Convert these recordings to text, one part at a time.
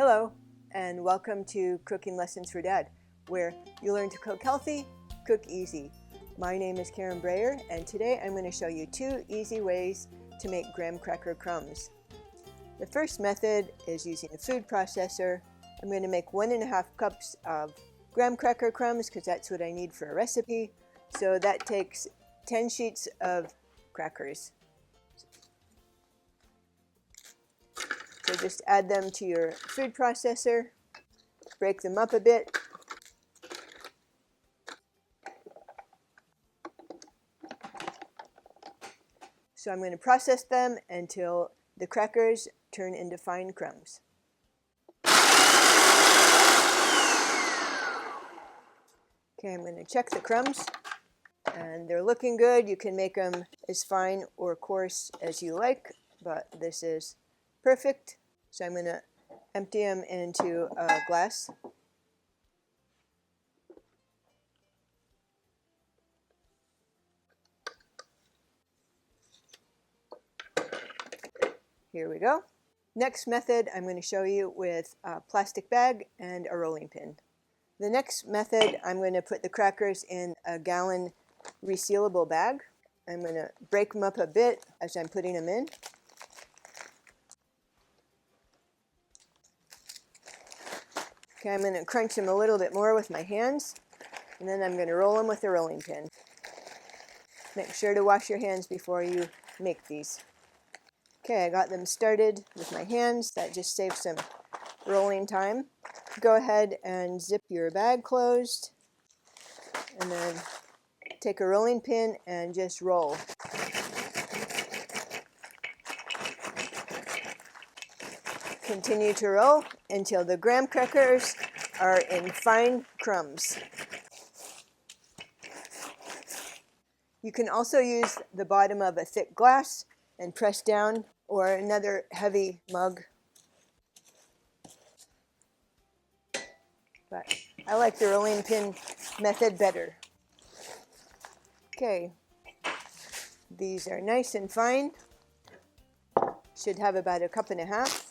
Hello, and welcome to Cooking Lessons for Dad, where you learn to cook healthy, cook easy. My name is Karen Breyer, and today I'm going to show you 2 easy ways to make graham cracker crumbs. The first method is using a food processor. I'm going to make 1.5 cups of graham cracker crumbs because that's what I need for a recipe. So that takes 10 sheets of crackers. So just add them to your food processor, break them up a bit. So I'm going to process them until the crackers turn into fine crumbs. Okay, I'm going to check the crumbs, and they're looking good. You can make them as fine or coarse as you like, but this is perfect. So I'm going to empty them into a glass. Here we go. Next method I'm going to show you with a plastic bag and a rolling pin. The next method, I'm going to put the crackers in a gallon resealable bag. I'm going to break them up a bit as I'm putting them in. Okay, I'm going to crunch them a little bit more with my hands, and then I'm going to roll them with a rolling pin. Make sure to wash your hands before you make these. Okay, I got them started with my hands. That just saves some rolling time. Go ahead and zip your bag closed, and then take a rolling pin and just roll. Continue to roll until the graham crackers are in fine crumbs. You can also use the bottom of a thick glass and press down, or another heavy mug. But I like the rolling pin method better. Okay, these are nice and fine. Should have about 1.5 cups.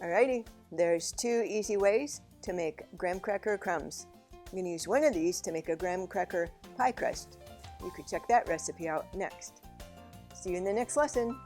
Alrighty, there's 2 easy ways to make graham cracker crumbs. I'm going to use one of these to make a graham cracker pie crust. You could check that recipe out next. See you in the next lesson.